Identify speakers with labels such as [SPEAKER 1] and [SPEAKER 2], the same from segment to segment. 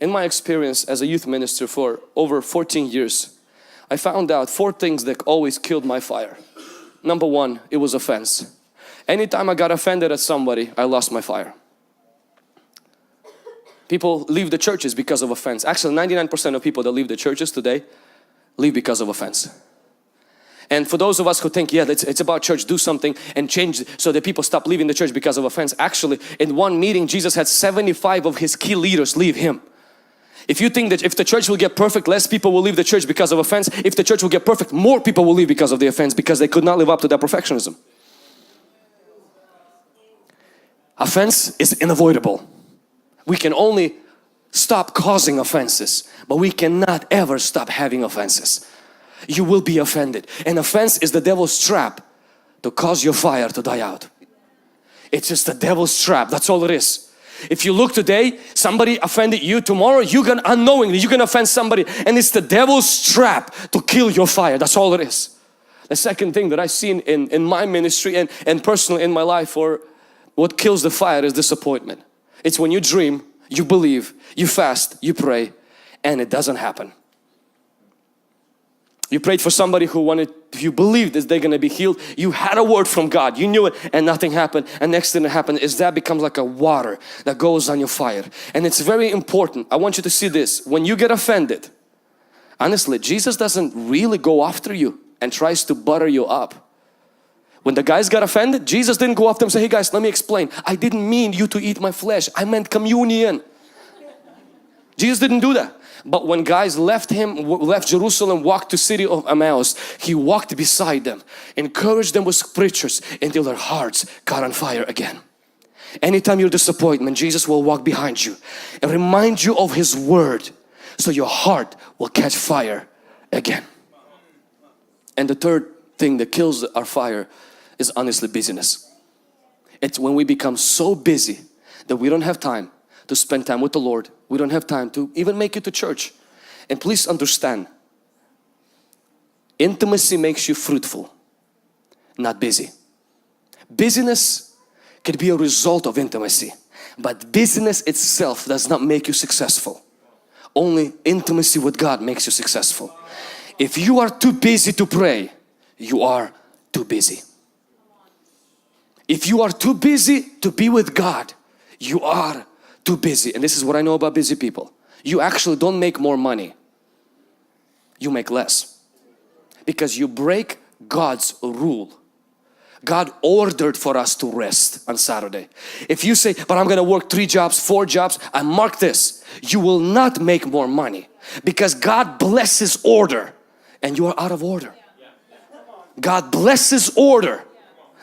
[SPEAKER 1] In my experience as a youth minister for over 14 years, I found out 4 things that always killed my fire. Number 1, it was offense. Anytime I got offended at somebody, I lost my fire. People leave the churches because of offense. Actually, 99% of people that leave the churches today leave because of offense. And for those of us who think, yeah, it's about church, do something and change so that people stop leaving the church because of offense. Actually, in one meeting, Jesus had 75 of His key leaders leave Him. If you think that if the church will get perfect, less people will leave the church because of offense. If the church will get perfect, more people will leave because of the offense, because they could not live up to that perfectionism. Offense is unavoidable. We can only stop causing offenses, but we cannot ever stop having offenses. You will be offended. And offense is the devil's trap to cause your fire to die out. It's just the devil's trap. That's all it is. If you look today, somebody offended you, tomorrow unknowingly you're gonna offend somebody, and it's the devil's trap to kill your fire. That's all it is. The second thing that I've seen in my ministry and personally in my life, or what kills the fire, is disappointment. It's when you dream, you believe, you fast, you pray, and it doesn't happen. You prayed for somebody you believed that they're going to be healed. You had a word from God, you knew it, and nothing happened. And next thing that happened is that becomes like a water that goes on your fire. And it's very important. I want you to see this. When you get offended, honestly, Jesus doesn't really go after you and tries to butter you up. When the guys got offended, Jesus didn't go after them and say, hey guys, let me explain. I didn't mean you to eat my flesh. I meant communion. Jesus didn't do that. But when guys left Jerusalem, walked to city of Emmaus, He walked beside them, encouraged them with scriptures until their hearts got on fire again. Anytime you're disappointment, Jesus will walk behind you and remind you of His word, so your heart will catch fire again. And the third thing that kills our fire is honestly busyness. It's when we become so busy that we don't have time to spend time with the Lord. We don't have time to even make it to church. And please understand, intimacy makes you fruitful, not busy. Busyness can be a result of intimacy, but busyness itself does not make you successful. Only intimacy with God makes you successful. If you are too busy to pray, you are too busy. If you are too busy to be with God, you are too busy. And this is what I know about busy people. You actually don't make more money. You make less. Because you break God's rule. God ordered for us to rest on Saturday. If you say, but I'm going to work 3 jobs, 4 jobs, I mark this. You will not make more money. Because God blesses order and you are out of order. God blesses order,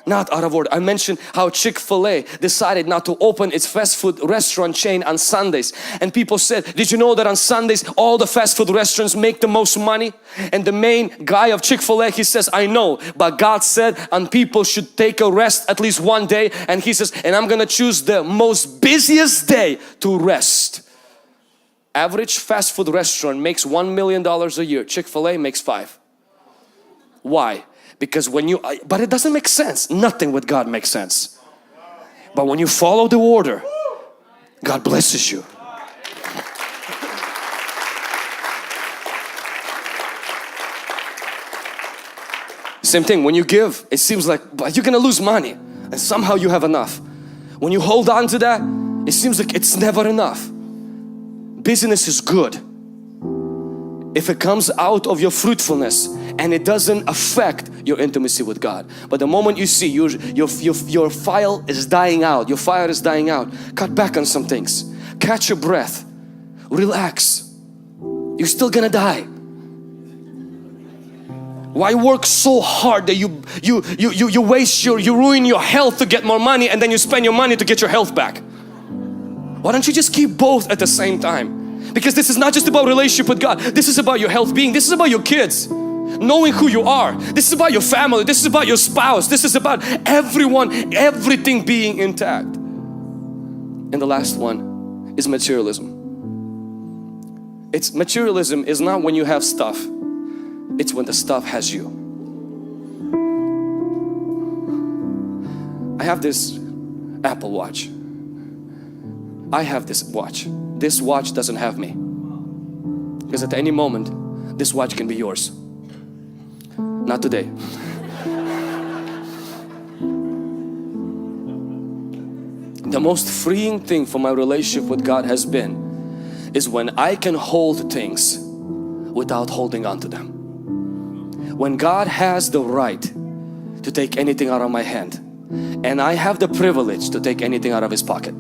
[SPEAKER 1] not out of order. I mentioned how Chick-fil-A decided not to open its fast food restaurant chain on Sundays, and people said, did you know that on Sundays all the fast food restaurants make the most money? And the main guy of Chick-fil-A, he says, I know, but God said and people should take a rest at least one day, and he says, and I'm gonna choose the most busiest day to rest. Average fast food restaurant makes $1 million a year. Chick-fil-A makes 5. Why? Because when you, but it doesn't make sense. Nothing with God makes sense. But when you follow the order, God blesses you. Same thing, when you give, it seems like but you're gonna lose money and somehow you have enough. When you hold on to that, it seems like it's never enough. Business is good if it comes out of your fruitfulness and it doesn't affect your intimacy with God. But the moment you see your fire is dying out, cut back on some things, catch your breath, relax. You're still gonna die. Why work so hard that you ruin your health to get more money, and then you spend your money to get your health back? Why don't you just keep both at the same time? Because this is not just about relationship with God. This is about your health being. This is about your kids, knowing who you are. This is about your family. This is about your spouse. This is about everyone, everything being intact. And the last one is materialism. Materialism is not when you have stuff. It's when the stuff has you. I have this Apple Watch. I have this watch. This watch doesn't have me. Because at any moment, this watch can be yours. Not today. The most freeing thing for my relationship with God has been is when I can hold things without holding on to them. When God has the right to take anything out of my hand and I have the privilege to take anything out of His pocket.